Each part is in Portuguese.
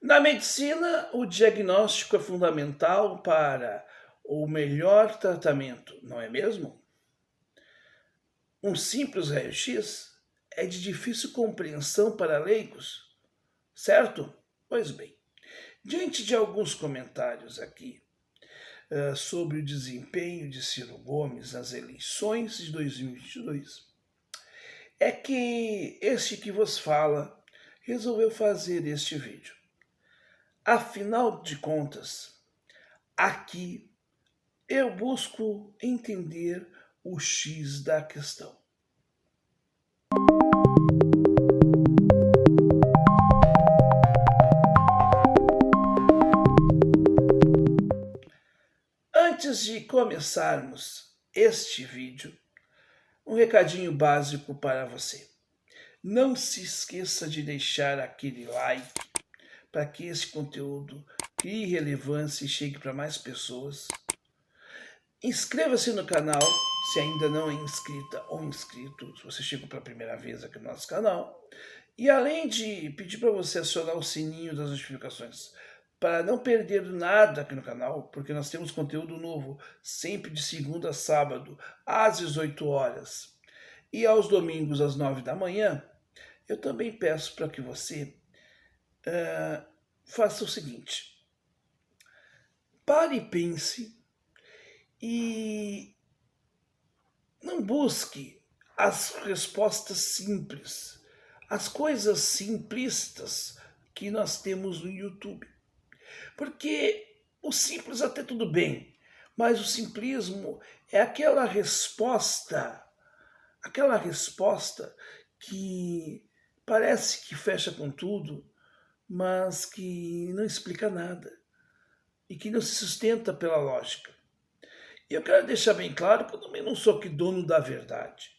Na medicina, o diagnóstico é fundamental para o melhor tratamento, não é mesmo? Um simples raio-x é de difícil compreensão para leigos, certo? Pois bem, diante de alguns comentários aqui sobre o desempenho de Ciro Gomes nas eleições de 2022, é que este que vos fala resolveu fazer este vídeo. Afinal de contas, aqui eu busco entender o X da questão. Antes de começarmos este vídeo, um recadinho básico para você. Não se esqueça de deixar aquele like para que esse conteúdo crie relevância e chegue para mais pessoas. Inscreva-se no canal se ainda não é inscrita ou inscrito, se você chegou pela primeira vez aqui no nosso canal. E além de pedir para você acionar o sininho das notificações, para não perder nada aqui no canal, porque nós temos conteúdo novo sempre de segunda a sábado, às 18 horas. E aos domingos, às 9 da manhã, eu também peço para que você faça o seguinte. Pare e pense e não busque as respostas simples, as coisas simplistas que nós temos no YouTube. Porque o simples até tudo bem, mas o simplismo é aquela resposta que parece que fecha com tudo, mas que não explica nada e que não se sustenta pela lógica. E eu quero deixar bem claro que eu também não sou aqui dono da verdade,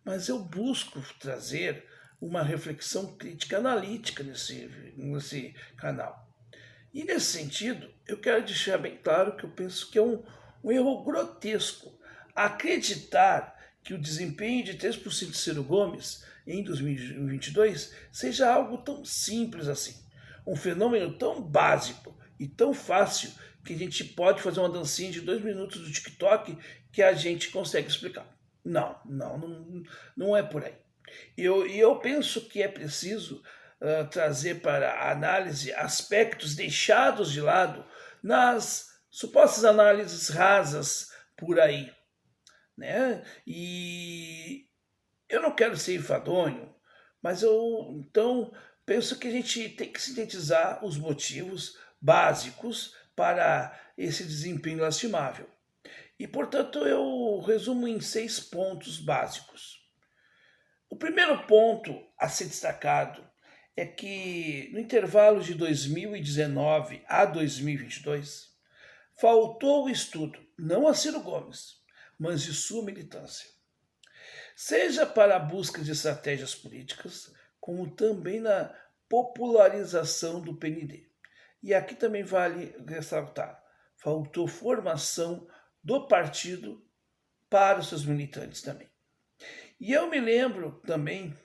mas eu busco trazer uma reflexão crítica analítica nesse canal. E nesse sentido, eu quero deixar bem claro que eu penso que é um erro grotesco acreditar que o desempenho de 3% de Ciro Gomes em 2022 seja algo tão simples assim. Um fenômeno tão básico e tão fácil que a gente pode fazer uma dancinha de 2 minutos do TikTok que a gente consegue explicar. Não é por aí. E eu penso que é preciso trazer para a análise aspectos deixados de lado nas supostas análises rasas por aí, né? E eu não quero ser enfadonho, mas eu então penso que a gente tem que sintetizar os motivos básicos para esse desempenho lastimável. E, portanto, eu resumo em 6 pontos básicos. O primeiro ponto a ser destacado é que no intervalo de 2019 a 2022, faltou o estudo, não a Ciro Gomes, mas de sua militância. Seja para a busca de estratégias políticas, como também na popularização do PND. E aqui também vale ressaltar, faltou formação do partido para os seus militantes também. E eu me lembro também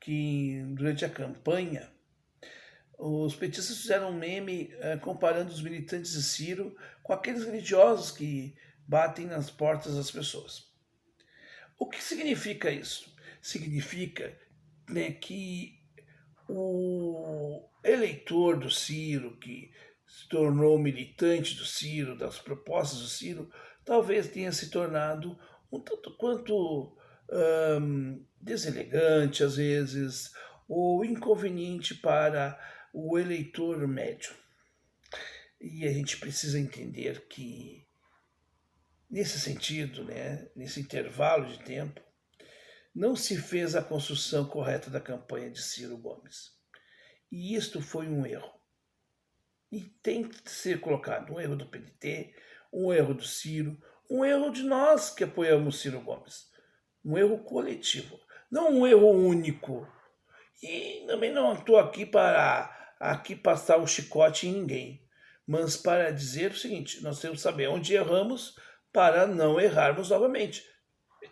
que durante a campanha os petistas fizeram um meme comparando os militantes de Ciro com aqueles religiosos que batem nas portas das pessoas. O que significa isso? Significa, né, que o eleitor do Ciro, que se tornou militante do Ciro, das propostas do Ciro, talvez tenha se tornado um tanto quanto deselegante, às vezes, ou inconveniente para o eleitor médio. E a gente precisa entender que, nesse sentido, né, nesse intervalo de tempo, não se fez a construção correta da campanha de Ciro Gomes. E isto foi um erro. E tem que ser colocado um erro do PDT, um erro do Ciro, um erro de nós que apoiamos Ciro Gomes. Um erro coletivo, não um erro único. E também não estou aqui para passar o chicote em ninguém, mas para dizer o seguinte, nós temos que saber onde erramos para não errarmos novamente.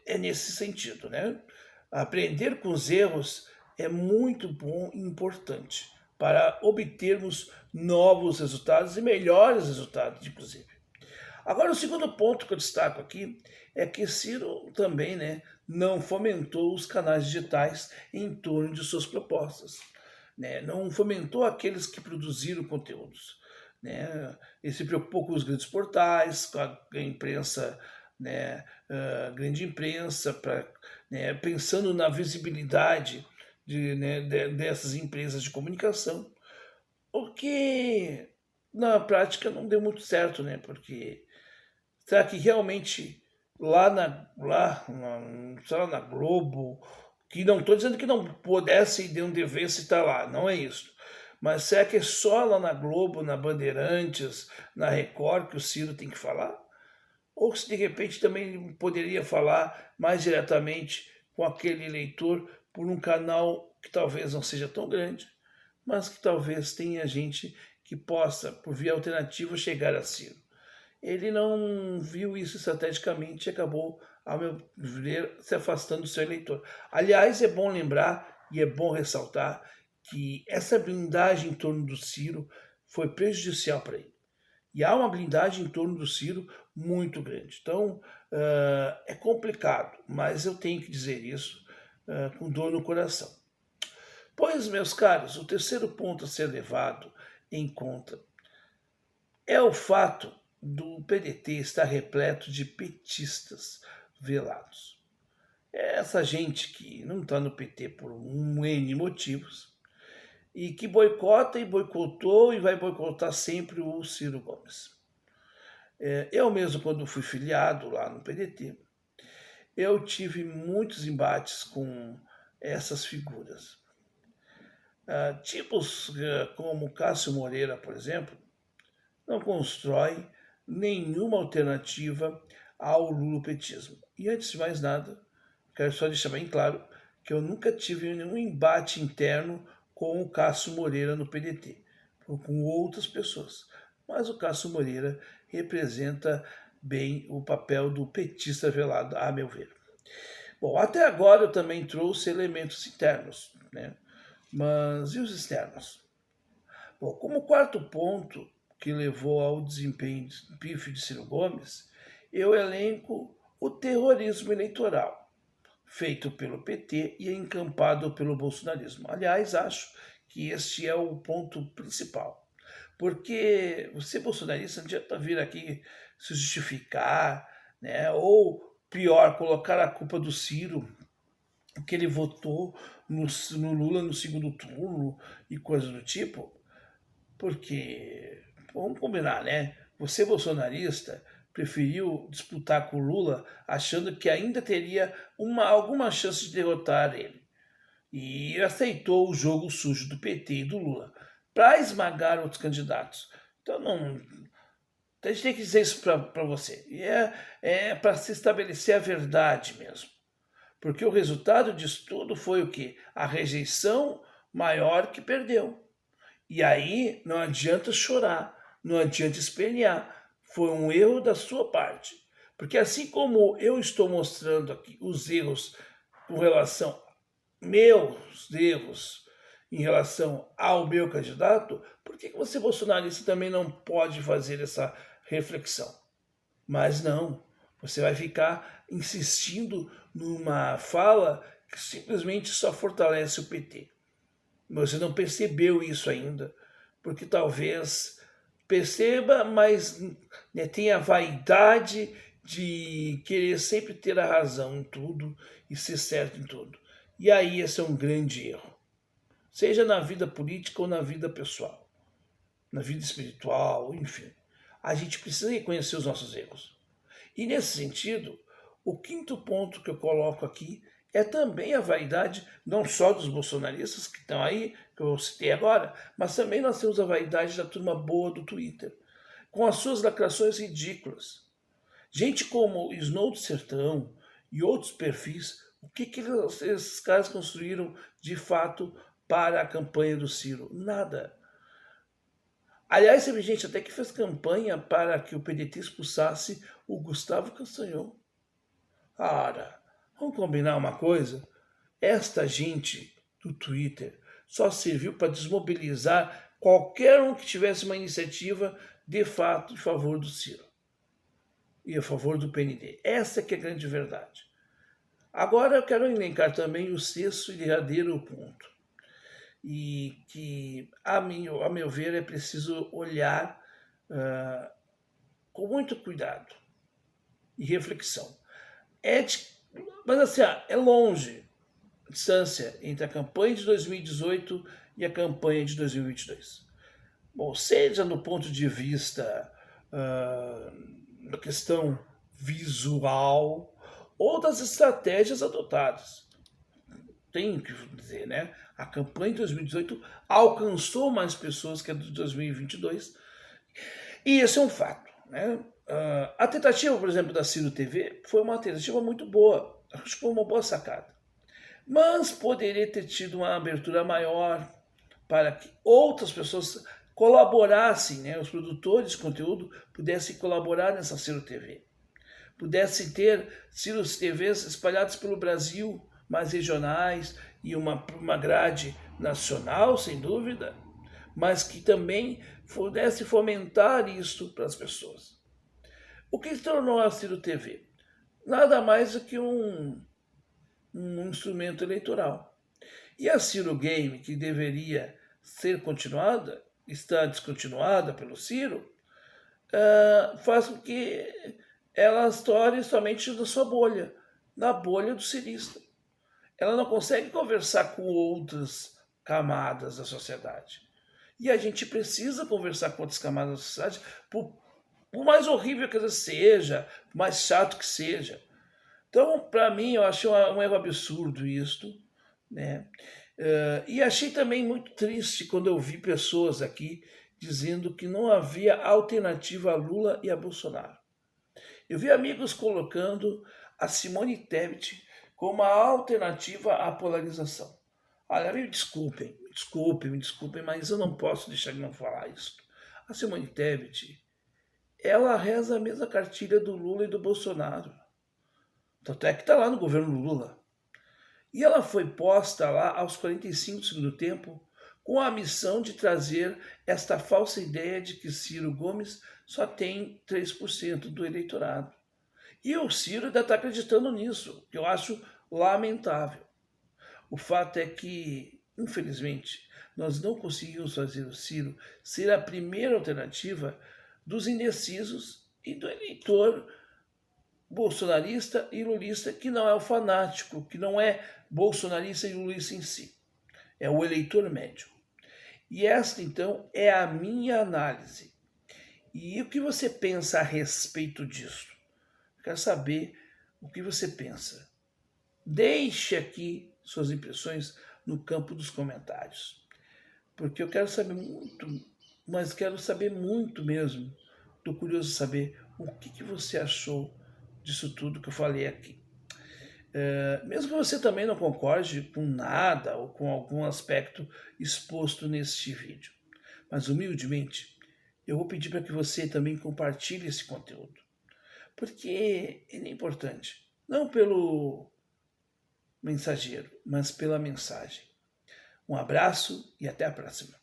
É nesse sentido, né? Aprender com os erros é muito bom e importante para obtermos novos resultados e melhores resultados, inclusive. Agora, o segundo ponto que eu destaco aqui é que Ciro também, né, não fomentou os canais digitais em torno de suas propostas, né, não fomentou aqueles que produziram conteúdos, né, ele se preocupou com os grandes portais, com a imprensa, né, a grande imprensa, né, pensando na visibilidade dessas empresas de comunicação, o que na prática não deu muito certo, né, porque será que realmente sei lá, na Globo, que não estou dizendo que não pudesse e não devesse estar lá, não é isso. Mas será que é só lá na Globo, na Bandeirantes, na Record que o Ciro tem que falar? Ou se de repente também poderia falar mais diretamente com aquele eleitor por um canal que talvez não seja tão grande, mas que talvez tenha gente que possa, por via alternativa, chegar a Ciro. Ele não viu isso estrategicamente e acabou, ao meu ver, se afastando do seu eleitor. Aliás, é bom lembrar e é bom ressaltar que essa blindagem em torno do Ciro foi prejudicial para ele. E há uma blindagem em torno do Ciro muito grande. Então, é complicado, mas eu tenho que dizer isso com dor no coração. Pois, meus caros, o terceiro ponto a ser levado em conta é o fato do PDT estar repleto de petistas velados. É essa gente que não está no PT por um N motivos e que boicota e boicotou e vai boicotar sempre o Ciro Gomes. Eu mesmo, quando fui filiado lá no PDT, eu tive muitos embates com essas figuras. Tipos como Cássio Moreira, por exemplo, não constrói nenhuma alternativa ao lulopetismo. E antes de mais nada, quero só deixar bem claro que eu nunca tive nenhum embate interno com o Cássio Moreira no PDT, ou com outras pessoas. Mas o Cássio Moreira representa bem o papel do petista velado, a meu ver. Bom, até agora eu também trouxe elementos internos, né? Mas e os externos? Bom, como quarto ponto que levou ao desempenho pífio de Ciro Gomes, eu elenco o terrorismo eleitoral, feito pelo PT e encampado pelo bolsonarismo. Aliás, acho que este é o ponto principal. Porque você, bolsonarista, não adianta vir aqui se justificar, né? Ou pior, colocar a culpa do Ciro, que ele votou no Lula no segundo turno e coisas do tipo, porque, vamos combinar, né? Você, bolsonarista, preferiu disputar com o Lula achando que ainda teria alguma chance de derrotar ele. E aceitou o jogo sujo do PT e do Lula para esmagar outros candidatos. Então, não. A gente tem que dizer isso para você. E é para se estabelecer a verdade mesmo. Porque o resultado disso tudo foi o quê? A rejeição maior que perdeu. E aí não adianta chorar, não adianta espernear. Foi um erro da sua parte. Porque assim como eu estou mostrando aqui os erros com relação meus erros em relação ao meu candidato, por que você, bolsonarista, também não pode fazer essa reflexão? Mas não, você vai ficar insistindo numa fala que simplesmente só fortalece o PT. Você não percebeu isso ainda, porque talvez perceba, mas né, tenha a vaidade de querer sempre ter a razão em tudo e ser certo em tudo. E aí esse é um grande erro. Seja na vida política ou na vida pessoal, na vida espiritual, enfim. A gente precisa reconhecer os nossos erros. E nesse sentido, o quinto ponto que eu coloco aqui é também a vaidade, não só dos bolsonaristas que estão aí, que eu citei agora, mas também nós temos a vaidade da turma boa do Twitter, com as suas lacrações ridículas. Gente como Snow do Sertão e outros perfis, o que esses caras construíram de fato para a campanha do Ciro? Nada. Aliás, teve gente até que fez campanha para que o PDT expulsasse o Gustavo Castanhon. Ora, vamos combinar uma coisa? Esta gente do Twitter só serviu para desmobilizar qualquer um que tivesse uma iniciativa de fato em favor do Ciro e a favor do PND. Essa que é a grande verdade. Agora eu quero elencar também o sexto e derradeiro ponto, e que, a meu ver, é preciso olhar com muito cuidado e reflexão. Mas assim, é longe a distância entre a campanha de 2018 e a campanha de 2022. Bom, seja no ponto de vista da questão visual ou das estratégias adotadas. Tenho que dizer, né? A campanha de 2018 alcançou mais pessoas que a de 2022, e esse é um fato, né? A tentativa, por exemplo, da Ciro TV foi uma tentativa muito boa, acho que foi uma boa sacada, mas poderia ter tido uma abertura maior para que outras pessoas colaborassem, né? Os produtores de conteúdo pudessem colaborar nessa Ciro TV, pudessem ter Ciro TVs espalhados pelo Brasil, mais regionais e uma grade nacional, sem dúvida, mas que também pudesse fomentar isso para as pessoas. O que se tornou a Ciro TV? Nada mais do que um instrumento eleitoral. E a Ciro Game, que deveria ser continuada, está descontinuada pelo Ciro, faz com que ela estoure somente na sua bolha, na bolha do cirista. Ela não consegue conversar com outras camadas da sociedade. E a gente precisa conversar com outras camadas da sociedade, por mais horrível que ela seja, por mais chato que seja. Então, para mim, eu achei um erro absurdo isto, né? E achei também muito triste quando eu vi pessoas aqui dizendo que não havia alternativa a Lula e a Bolsonaro. Eu vi amigos colocando a Simone Tebet como uma alternativa à polarização. Olha, me desculpem, mas eu não posso deixar de não falar isso. A Simone Tebet, ela reza a mesma cartilha do Lula e do Bolsonaro. Tanto é que está lá no governo Lula. E ela foi posta lá aos 45 do segundo tempo com a missão de trazer esta falsa ideia de que Ciro Gomes só tem 3% do eleitorado. E o Ciro ainda está acreditando nisso, que eu acho lamentável. O fato é que, infelizmente, nós não conseguimos fazer o Ciro ser a primeira alternativa dos indecisos e do eleitor bolsonarista e lulista, que não é o fanático, que não é bolsonarista e lulista em si. É o eleitor médio. E esta, então, é a minha análise. E o que você pensa a respeito disso? Quero saber o que você pensa. Deixe aqui suas impressões no campo dos comentários, porque eu quero saber muito, mas quero saber muito mesmo. Estou curioso de saber o que você achou disso tudo que eu falei aqui. Mesmo que você também não concorde com nada ou com algum aspecto exposto neste vídeo, mas humildemente eu vou pedir para que você também compartilhe esse conteúdo, porque ele é importante, não pelo mensageiro, mas pela mensagem. Um abraço e até a próxima.